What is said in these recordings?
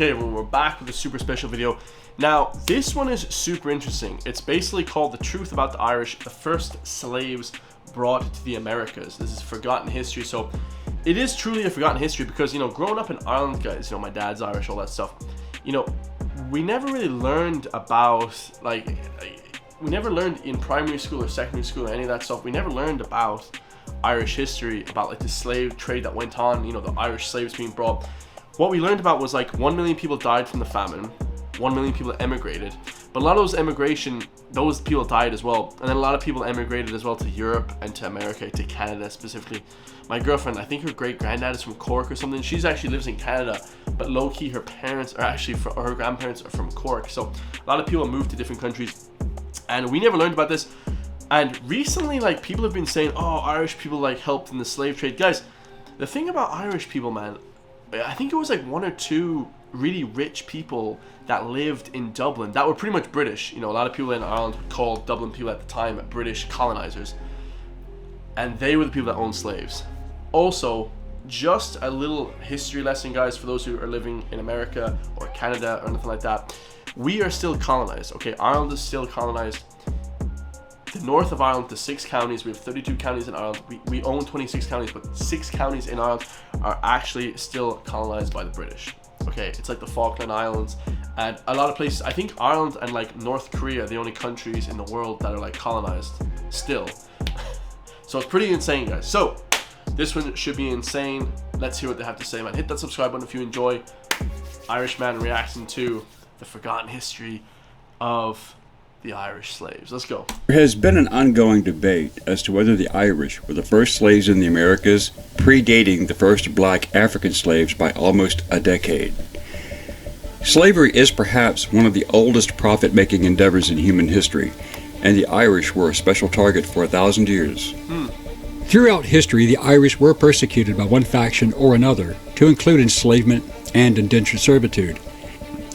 Okay, everyone, we're back with a super special video. Now, this one is super interesting. It's basically called The Truth About the Irish, the First Slaves Brought to the Americas. This is forgotten history. So it is truly a forgotten history because, you know, growing up in Ireland, guys, you know, my dad's Irish, all that stuff, you know, we never really learned about, like, we never learned in primary school or secondary school or any of that stuff. We never learned about Irish history, about like the slave trade that went on, you know, the Irish slaves being brought. What we learned about was like 1 million people died from the famine, 1 million people emigrated, but a lot of those people died as well, and then a lot of people emigrated as well to Europe and to America, to Canada specifically. My girlfriend, I think her great granddad is from Cork or something. She's actually lives in Canada, but low key her parents are actually or her grandparents are from Cork. So a lot of people moved to different countries, and we never learned about this. And recently, like, people have been saying, oh, Irish people like helped in the slave trade. Guys, the thing about Irish people, man, I think it was like 1 or 2 really rich people that lived in Dublin that were pretty much British. You know, a lot of people in Ireland would call Dublin people at the time British colonizers, and they were the people that owned slaves. Also, just a little history lesson, guys, for those who are living in America or Canada or anything like that. We are still colonized, okay? Ireland is still colonized. The north of Ireland, the 6 counties, we have 32 counties in Ireland. We own 26 counties, but 6 counties in Ireland are actually still colonized by the British. Okay, it's like the Falkland Islands and a lot of places. I think Ireland and like North Korea are the only countries in the world that are like colonized still. So it's pretty insane, guys. So this one should be insane. Let's hear what they have to say, man. Hit that subscribe button if you enjoy Irishman reacting to the forgotten history of the Irish slaves. Let's go. There has been an ongoing debate as to whether the Irish were the first slaves in the Americas, predating the first black African slaves by almost a decade. Slavery is perhaps one of the oldest profit-making endeavors in human history, and the Irish were a special target for 1,000 years. Throughout history, the Irish were persecuted by one faction or another, to include enslavement and indentured servitude.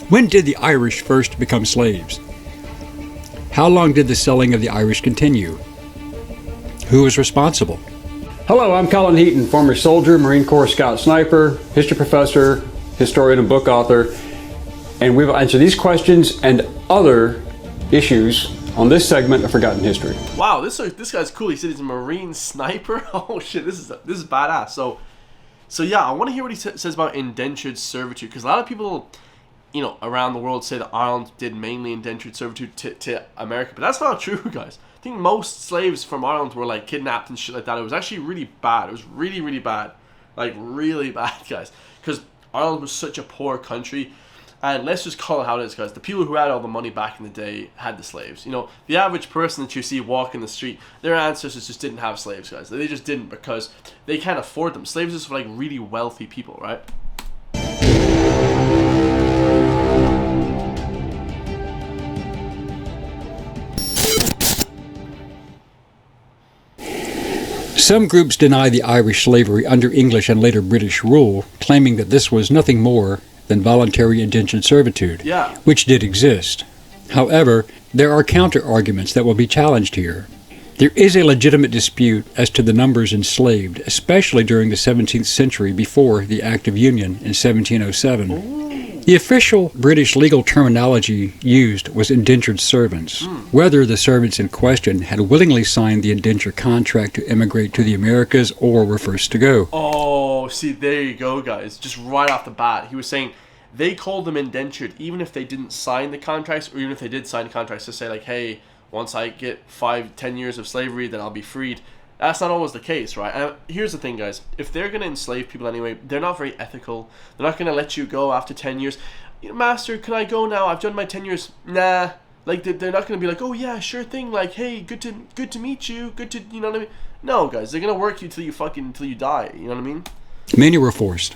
When did the Irish first become slaves? How long did the selling of the Irish continue? Who was responsible? Hello, I'm Colin Heaton, former soldier, Marine Corps Scout Sniper, history professor, historian and book author, and we will answer these questions and other issues on this segment of Forgotten History. Wow, this guy's cool. He said he's a Marine sniper. Oh shit, this is badass. So yeah, I want to hear what he says about indentured servitude, because a lot of people, you know, around the world say that Ireland did mainly indentured servitude to America, but that's not true, guys. I think most slaves from Ireland were like kidnapped and shit like that. It was actually really bad. It was really, really bad. Like really bad, guys. Because Ireland was such a poor country. And let's just call it how it is, guys. The people who had all the money back in the day had the slaves. You know, the average person that you see walking the street, their ancestors just didn't have slaves, guys. They just didn't, because they can't afford them. Slaves is for like really wealthy people, right? Some groups deny the Irish slavery under English and later British rule, claiming that this was nothing more than voluntary indentured servitude, which did exist. However, there are counter-arguments that will be challenged here. There is a legitimate dispute as to the numbers enslaved, especially during the 17th century before the Act of Union in 1707. The official British legal terminology used was indentured servants, whether the servants in question had willingly signed the indenture contract to immigrate to the Americas or were first to go. Oh, see, there you go, guys. Just right off the bat, he was saying they called them indentured even if they didn't sign the contracts, or even if they did sign contracts to say like, hey, once I get 5-10 years of slavery, then I'll be freed. That's not always the case, right? And here's the thing, guys. If they're going to enslave people anyway, they're not very ethical. They're not going to let you go after 10 years. Master, can I go now? I've done my 10 years. Nah. Like, they're not going to be like, oh, yeah, sure thing. Like, hey, good to meet you. Good to, you know what I mean? No, guys. They're going to work you till you die. You know what I mean? Many were forced.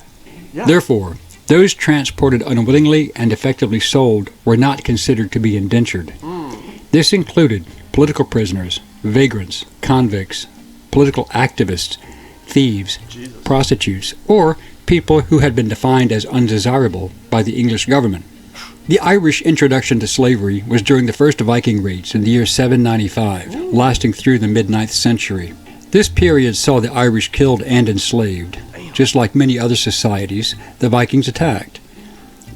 Yeah. Therefore, those transported unwillingly and effectively sold were not considered to be indentured. This included political prisoners, vagrants, convicts, political activists, thieves, prostitutes, or people who had been defined as undesirable by the English government. The Irish introduction to slavery was during the first Viking raids in the year 795, lasting through the mid-9th century. This period saw the Irish killed and enslaved. Just like many other societies, the Vikings attacked.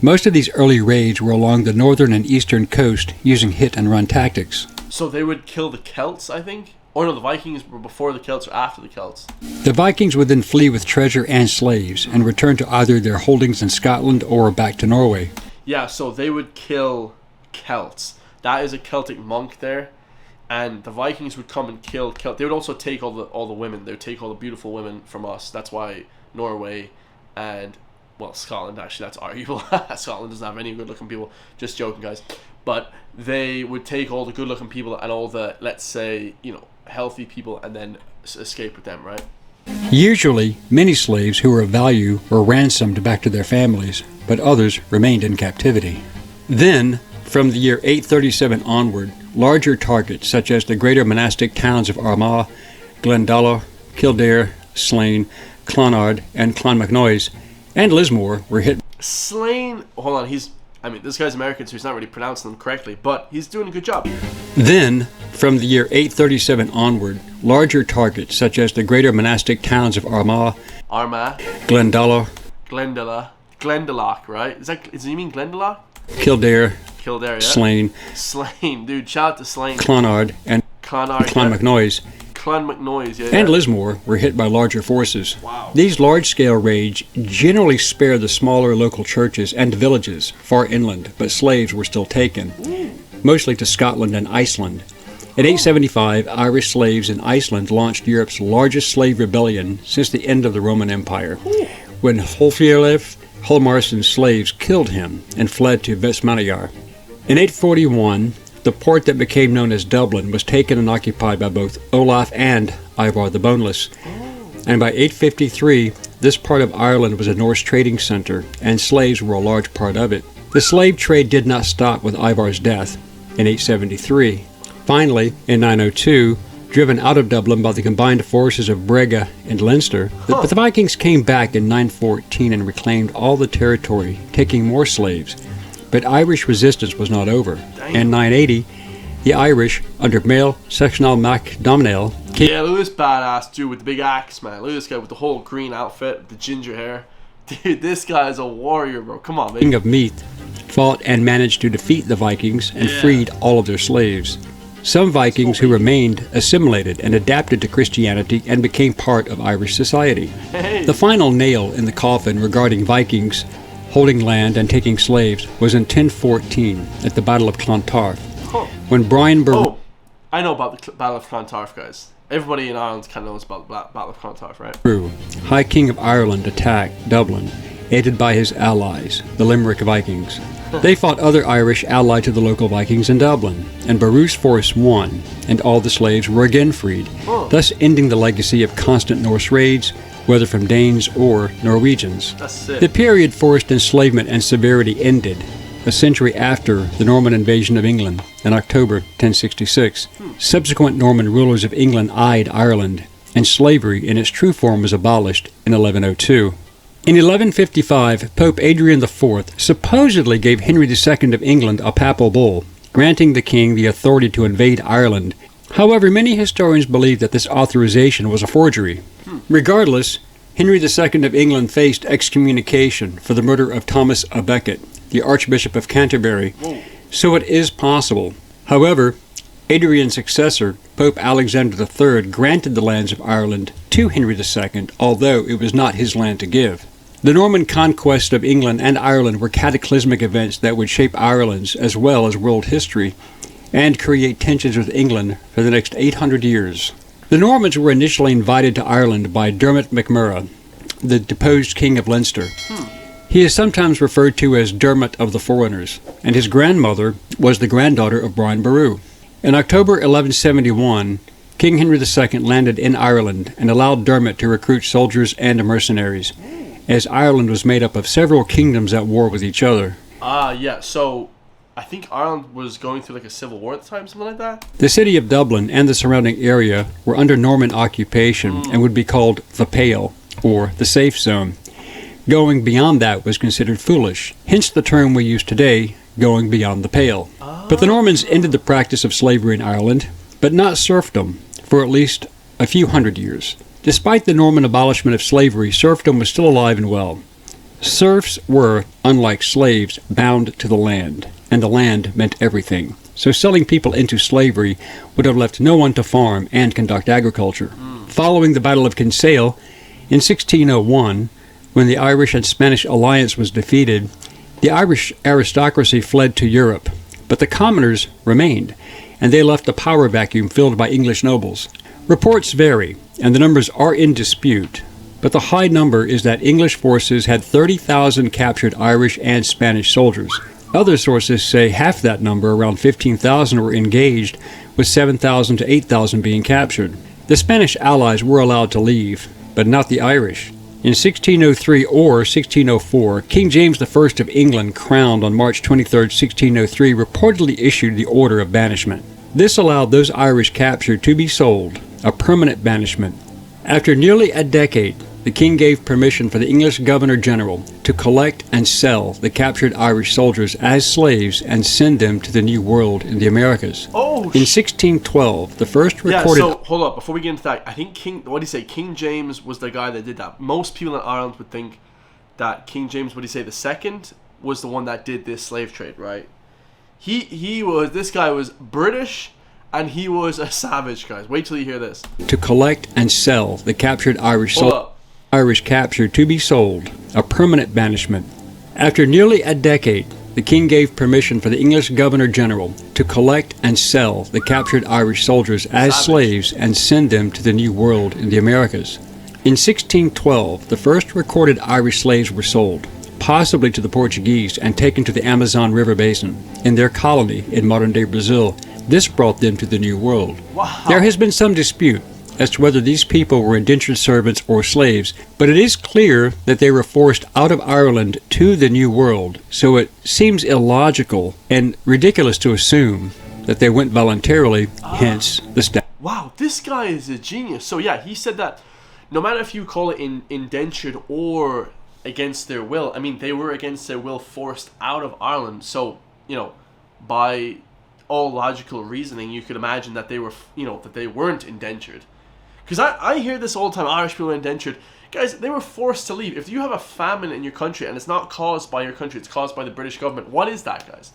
Most of these early raids were along the northern and eastern coast using hit-and-run tactics. So they would kill the Celts, I think? Or no, the Vikings were before the Celts or after the Celts? The Vikings would then flee with treasure and slaves and return to either their holdings in Scotland or back to Norway. Yeah, so they would kill Celts. That is a Celtic monk there. And the Vikings would come and kill Celts. They would also take all the women. They would take all the beautiful women from us. That's why Norway and, well, Scotland, actually, that's arguable. Scotland doesn't have any good-looking people. Just joking, guys. But they would take all the good-looking people and all the, let's say, healthy people and then escape with them, right? Usually, many slaves who were of value were ransomed back to their families, but others remained in captivity. Then, from the year 837 onward, larger targets such as the greater monastic towns of Armagh, Glendalough, Kildare, Slane, Clonard, and Clonmacnoise, and Lismore were hit. Slane, hold on, this guy's American, so he's not really pronouncing them correctly, but he's doing a good job. Then, from the year 837 onward, larger targets such as the greater monastic towns of Armagh, Glendalough, Glendalough, right? Does he mean Glendalough? Kildare, yeah. Slane, dude, shout out to Slane. Clonard, and Clonmacnoise. Yeah. And Lismore were hit by larger forces. Wow. These large-scale raids generally spared the smaller local churches and villages far inland, but slaves were still taken, mostly to Scotland and Iceland. In 875, Irish slaves in Iceland launched Europe's largest slave rebellion since the end of the Roman Empire, when Hrólfr Hjalmarsson's slaves killed him and fled to Vestmannaeyjar. In 841, the port that became known as Dublin was taken and occupied by both Olaf and Ivar the Boneless. And by 853, this part of Ireland was a Norse trading center, and slaves were a large part of it. The slave trade did not stop with Ivar's death in 873. Finally, in 902, driven out of Dublin by the combined forces of Brega and Leinster, but the Vikings came back in 914 and reclaimed all the territory, taking more slaves. But Irish resistance was not over. In 980, the Irish, under Mael Sectional Mac Domhnall, yeah, look at this badass dude with the big axe, man. Look at this guy with the whole green outfit, the ginger hair. Dude, this guy is a warrior, bro. Come on, man. King of Meath, fought and managed to defeat the Vikings and freed all of their slaves. Some Vikings who remained assimilated and adapted to Christianity and became part of Irish society. The final nail in the coffin regarding Vikings holding land and taking slaves was in 1014 at the Battle of Clontarf, when Brian I know about the Battle of Clontarf, guys. Everybody in Ireland kind of knows about the Battle of Clontarf, right? High King of Ireland, attacked Dublin, aided by his allies, the Limerick Vikings. They fought other Irish allied to the local Vikings in Dublin, and Barrew's force won, and all the slaves were again freed, thus ending the legacy of constant Norse raids, whether from Danes or Norwegians. The period forced enslavement and severity ended a century after the Norman invasion of England in October 1066. Subsequent Norman rulers of England eyed Ireland, and slavery in its true form was abolished in 1102. In 1155, Pope Adrian IV supposedly gave Henry II of England a papal bull, granting the king the authority to invade Ireland. However, many historians believe that this authorization was a forgery. Regardless, Henry II of England faced excommunication for the murder of Thomas à Becket, the Archbishop of Canterbury, so it is possible. However, Adrian's successor, Pope Alexander III, granted the lands of Ireland to Henry II, although it was not his land to give. The Norman conquest of England and Ireland were cataclysmic events that would shape Ireland's as well as world history and create tensions with England for the next 800 years. The Normans were initially invited to Ireland by Dermot MacMurrough, the deposed King of Leinster. He is sometimes referred to as Dermot of the Foreigners, and his grandmother was the granddaughter of Brian Boru. In October 1171, King Henry II landed in Ireland and allowed Dermot to recruit soldiers and mercenaries, as Ireland was made up of several kingdoms at war with each other. Yeah, so I think Ireland was going through like a civil war at the time, something like that? The city of Dublin and the surrounding area were under Norman occupation and would be called the Pale, or the Safe Zone. Going beyond that was considered foolish, hence the term we use today, going beyond the pale. But the Normans ended the practice of slavery in Ireland, but not serfdom, for at least a few hundred years. Despite the Norman abolishment of slavery, serfdom was still alive and well. Serfs were, unlike slaves, bound to the land, and the land meant everything. So selling people into slavery would have left no one to farm and conduct agriculture. Following the Battle of Kinsale, in 1601, when the Irish and Spanish alliance was defeated, the Irish aristocracy fled to Europe, but the commoners remained, and they left a power vacuum filled by English nobles. Reports vary, and the numbers are in dispute, but the high number is that English forces had 30,000 captured Irish and Spanish soldiers. Other sources say half that number, around 15,000, were engaged, with 7,000 to 8,000 being captured. The Spanish allies were allowed to leave, but not the Irish. In 1603 or 1604, King James I of England, crowned on March 23, 1603, reportedly issued the order of banishment. This allowed those Irish captured to be sold, a permanent banishment. After nearly a decade, the king gave permission for the English Governor-General to collect and sell the captured Irish soldiers as slaves and send them to the New World in the Americas. In 1612, the first recorded... Yeah, so hold up, before we get into that, I think King James was the guy that did that. Most people in Ireland would think that King James, the second, was the one that did this slave trade, right? This guy was British, and he was a savage, guys. Wait till you hear this. To collect and sell the captured Irish soldiers. Irish captured to be sold, a permanent banishment. After nearly a decade, the king gave permission for the English Governor-General to collect and sell the captured Irish soldiers as slaves and send them to the New World in the Americas. In 1612, the first recorded Irish slaves were sold, possibly to the Portuguese, and taken to the Amazon River Basin, in their colony in modern-day Brazil. This brought them to the New World. Wow. There has been some dispute as to whether these people were indentured servants or slaves, but it is clear that they were forced out of Ireland to the New World, so it seems illogical and ridiculous to assume that they went voluntarily, hence the statute. Wow, this guy is a genius. So yeah, he said that no matter if you call it indentured or against their will, I mean, they were against their will forced out of Ireland, so, by all logical reasoning, you could imagine that they were, that they weren't indentured. Because I hear this all the time, Irish people are indentured. Guys, they were forced to leave. If you have a famine in your country and it's not caused by your country, it's caused by the British government, what is that, guys?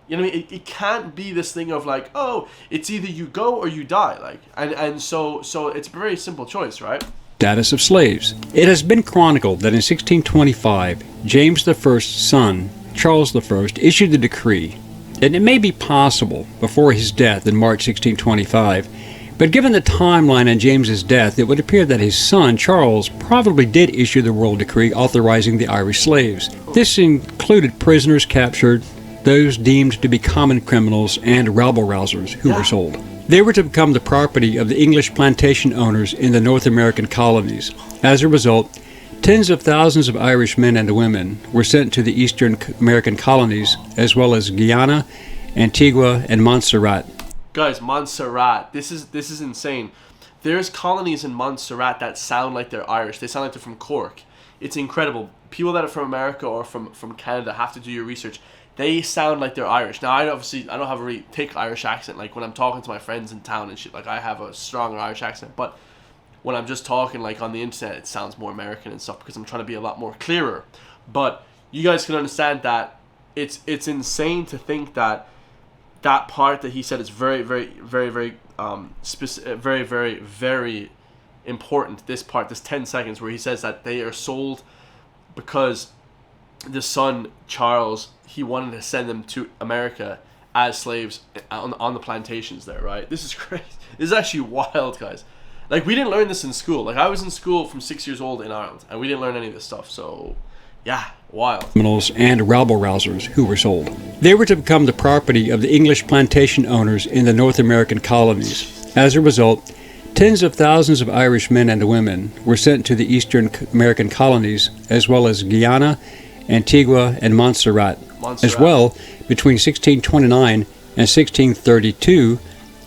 You know what I mean? It can't be this thing of like, oh, it's either you go or you die. Like, and so it's a very simple choice, right? Status of slaves. It has been chronicled that in 1625, James I's son, Charles I, issued the decree, and it may be possible before his death in March 1625, but given the timeline on James's death, it would appear that his son, Charles, probably did issue the royal decree authorizing the Irish slaves. This included prisoners captured, those deemed to be common criminals, and rabble-rousers who were sold. They were to become the property of the English plantation owners in the North American colonies. As a result, tens of thousands of Irish men and women were sent to the Eastern American colonies, as well as Guyana, Antigua, and Montserrat. Guys, Montserrat, this is insane. There's colonies in Montserrat that sound like they're Irish. They sound like they're from Cork. It's incredible. People that are from America or from Canada have to do your research. They sound like they're Irish. Now, I don't have a really thick Irish accent. Like, when I'm talking to my friends in town and shit, like, I have a stronger Irish accent. But when I'm just talking, like, on the internet, it sounds more American and stuff because I'm trying to be a lot more clearer. But you guys can understand that it's insane to think that part that he said is very, very, very, very, very, very, very important. This part, this 10 seconds where he says that they are sold because the son, Charles, he wanted to send them to America as slaves on the plantations there, right? This is crazy. This is actually wild, guys. Like, we didn't learn this in school. Like, I was in school from 6 years old in Ireland, and we didn't learn any of this stuff, so... yeah, wild. Criminals and rabble-rousers who were sold. They were to become the property of the English plantation owners in the North American colonies. As a result, tens of thousands of Irish men and women were sent to the Eastern American colonies, as well as Guyana, Antigua, and Montserrat. As well, between 1629 and 1632,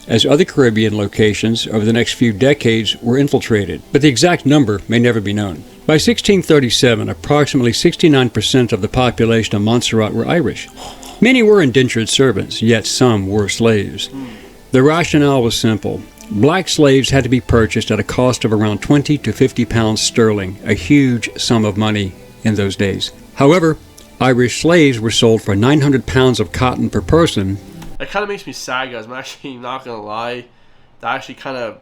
as other Caribbean locations over the next few decades were infiltrated, but the exact number may never be known. By 1637, approximately 69% of the population of Montserrat were Irish. Many were indentured servants, yet some were slaves. The rationale was simple. Black slaves had to be purchased at a cost of around 20 to 50 pounds sterling, a huge sum of money in those days. However, Irish slaves were sold for 900 pounds of cotton per person. It kind of makes me sad, guys. I'm actually not gonna lie. That actually kind of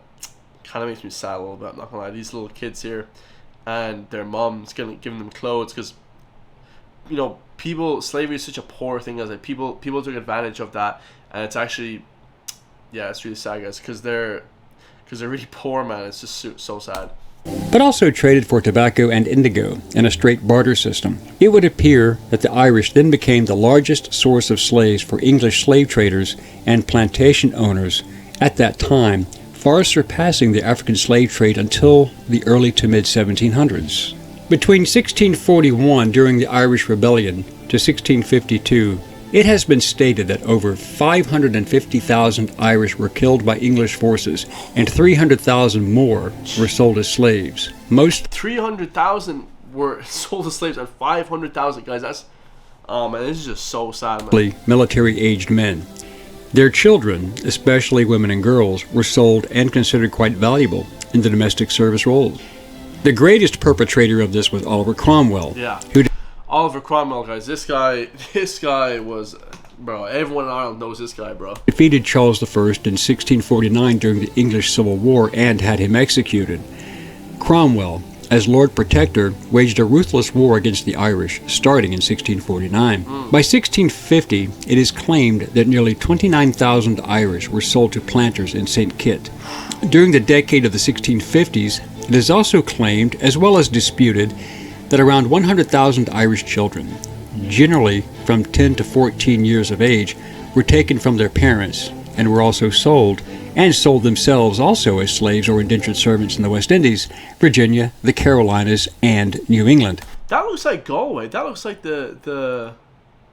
makes me sad a little bit. I'm not gonna lie. These little kids here, and their moms giving them clothes, because slavery is such a poor thing. As people took advantage of that, and it's actually, it's really sad, guys, because they're really poor, man. It's just so sad. But also traded for tobacco and indigo in a straight barter system. It would appear that the Irish then became the largest source of slaves for English slave traders and plantation owners at that time, far surpassing the African slave trade until the early to mid-1700s. Between 1641, during the Irish Rebellion, to 1652, it has been stated that over 550,000 Irish were killed by English forces, and 300,000 more were sold as slaves. Most 300,000 were sold as slaves, and 500,000, guys. That's man, this is just so sad, man. Military-aged men. Their children, especially women and girls, were sold and considered quite valuable in the domestic service roles. The greatest perpetrator of this was Oliver Cromwell. Yeah. Oliver Cromwell, guys. This guy was, bro. Everyone in Ireland knows this guy, bro. Defeated Charles I in 1649 during the English Civil War and had him executed. Cromwell, as Lord Protector, waged a ruthless war against the Irish, starting in 1649. By 1650, it is claimed that nearly 29,000 Irish were sold to planters in St. Kitts. During the decade of the 1650s, it is also claimed, as well as disputed, that around 100,000 Irish children, generally from 10 to 14 years of age, were taken from their parents and were also sold, and sold themselves also as slaves or indentured servants in the West Indies, Virginia, the Carolinas, and New England. That looks like Galway. That looks like the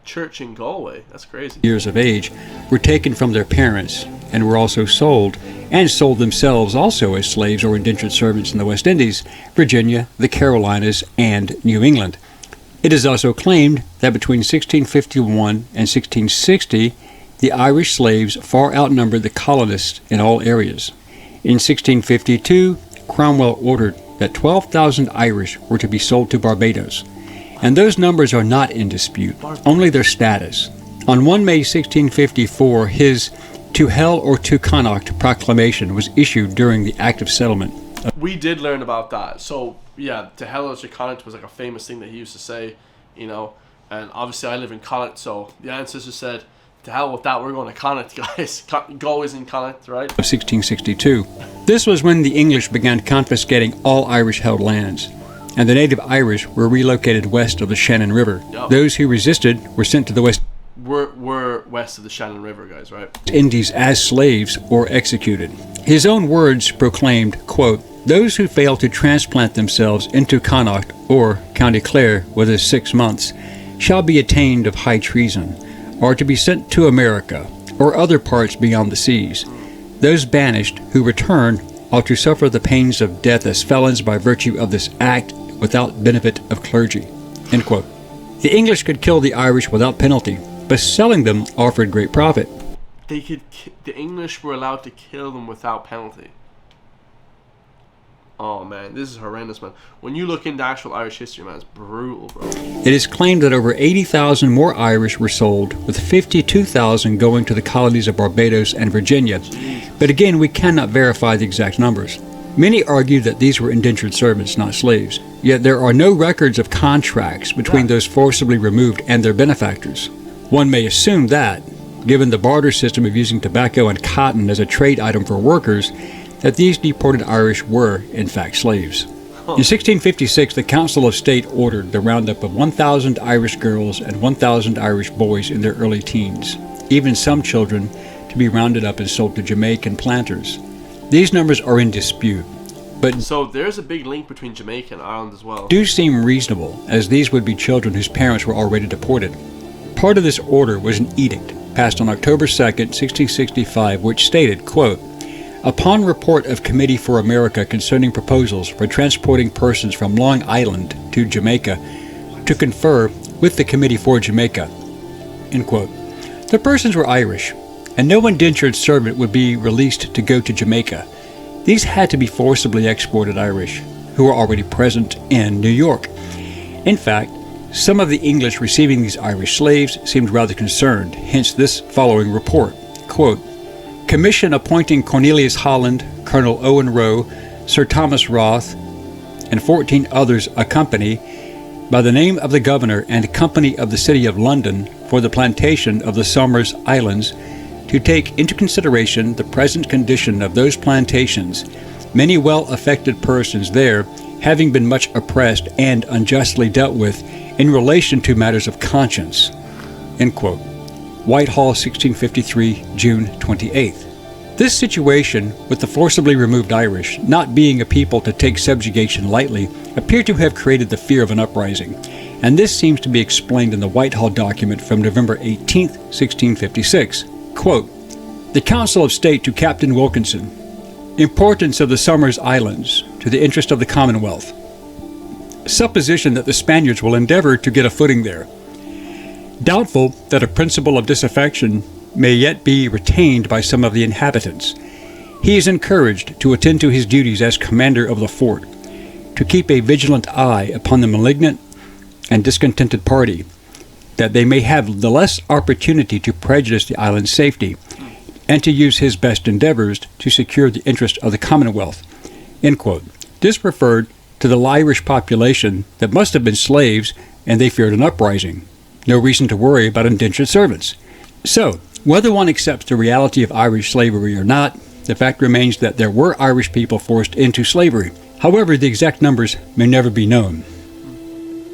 church in Galway. That's crazy. Years of age were taken from their parents and were also sold, and sold themselves also as slaves or indentured servants in the West Indies, Virginia, the Carolinas, and New England. It is also claimed that between 1651 and 1660, the Irish slaves far outnumbered the colonists in all areas. In 1652, Cromwell ordered that 12,000 Irish were to be sold to Barbados, and those numbers are not in dispute, only their status. On 1 May 1654, his "To Hell or to Connacht" proclamation was issued during the Act of Settlement. We did learn about that. So, yeah, "To Hell or to Connacht" was like a famous thing that he used to say, and obviously I live in Connacht, so the ancestors said, to hell with that, we're going to Connacht, guys. Galway's in Connacht, right? Of 1662. This was when the English began confiscating all Irish-held lands, and the native Irish were relocated west of the Shannon River. Yep. Those who resisted were sent to the West We're west of the Shannon River, guys, right? Indies as slaves or executed. His own words proclaimed, quote, "Those who fail to transplant themselves into Connacht or County Clare within 6 months shall be attainted of high treason, or to be sent to America or other parts beyond the seas. Those banished who return ought to suffer the pains of death as felons by virtue of this act without benefit of clergy." End quote. The English could kill the Irish without penalty, but selling them offered great profit. The English were allowed to kill them without penalty. Oh man, this is horrendous, man. When you look into actual Irish history, man, it's brutal, bro. It is claimed that over 80,000 more Irish were sold, with 52,000 going to the colonies of Barbados and Virginia. But again, we cannot verify the exact numbers. Many argue that these were indentured servants, not slaves. Yet there are no records of contracts between those forcibly removed and their benefactors. One may assume that, given the barter system of using tobacco and cotton as a trade item for workers, that these deported Irish were, in fact, slaves. In 1656, the Council of State ordered the roundup of 1,000 Irish girls and 1,000 Irish boys in their early teens, even some children, to be rounded up and sold to Jamaican planters. These numbers are in dispute, but so there's a big link between Jamaica and Ireland as well. Do seem reasonable, as these would be children whose parents were already deported. Part of this order was an edict passed on October 2nd, 1665, which stated, quote, "Upon report of Committee for America concerning proposals for transporting persons from Long Island to Jamaica to confer with the Committee for Jamaica," end quote. The persons were Irish, and no indentured servant would be released to go to Jamaica. These had to be forcibly exported Irish, who were already present in New York. In fact, Some of the English receiving these Irish slaves seemed rather concerned, hence this following report. Quote, Commission appointing Cornelius Holland, Colonel Owen Roe, Sir Thomas Roth, and 14 others accompany, by the name of the Governor and Company of the City of London, for the plantation of the Somers Islands, to take into consideration the present condition of those plantations, many well-affected persons there having been much oppressed and unjustly dealt with in relation to matters of conscience. End quote. Whitehall, 1653, June 28th. This situation, with the forcibly removed Irish not being a people to take subjugation lightly, appeared to have created the fear of an uprising, and this seems to be explained in the Whitehall document from November 18, 1656. Quote, The Council of State to Captain Wilkinson. Importance of the Somers Islands to the interest of the Commonwealth. Supposition that the Spaniards will endeavor to get a footing there. Doubtful that a principle of disaffection may yet be retained by some of the inhabitants. He is encouraged to attend to his duties as commander of the fort, to keep a vigilant eye upon the malignant and discontented party, that they may have the less opportunity to prejudice the island's safety, and to use his best endeavors to secure the interest of the Commonwealth. End quote. This referred to the Irish population that must have been slaves, and they feared an uprising. No reason to worry about indentured servants. So, whether one accepts the reality of Irish slavery or not, the fact remains that there were Irish people forced into slavery. However, the exact numbers may never be known.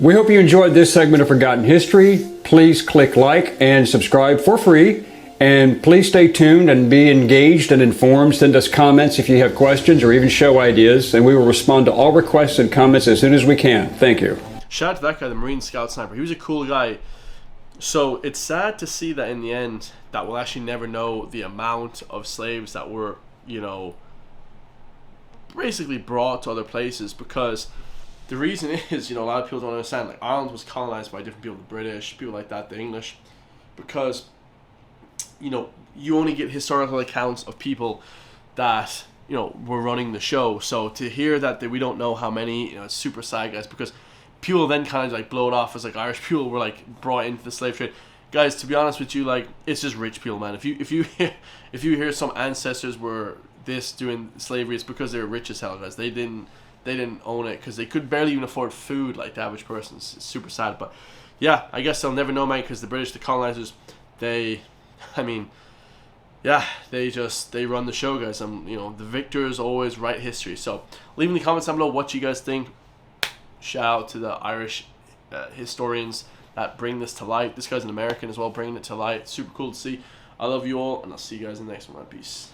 We hope you enjoyed this segment of Forgotten History. Please click like and subscribe for free. And please stay tuned and be engaged and informed. Send us comments if you have questions or even show ideas, and we will respond to all requests and comments as soon as we can. Thank you. Shout out to that guy, the Marine Scout Sniper. He was a cool guy. So it's sad to see that in the end that we'll actually never know the amount of slaves that were, basically brought to other places, because the reason is, a lot of people don't understand, like, Ireland was colonized by different people, the British, people like that, the English, because, you only get historical accounts of people that, were running the show. So to hear that we don't know how many, it's super sad, guys, because people then kind of like blow it off as like Irish people were like brought into the slave trade. Guys, to be honest with you, like, it's just rich people, man. If you hear some ancestors were this doing slavery, it's because they were rich as hell, guys. They didn't own it because they could barely even afford food like the average person. It's super sad, but yeah, I guess they'll never know, mate, because the British, the colonizers, they run the show, guys. The victors always write history. So leave in the comments down below what you guys think. Shout out to the Irish historians that bring this to light. This guy's an American as well, bringing it to light. Super cool to see. I love you all, and I'll see you guys in the next one. Peace.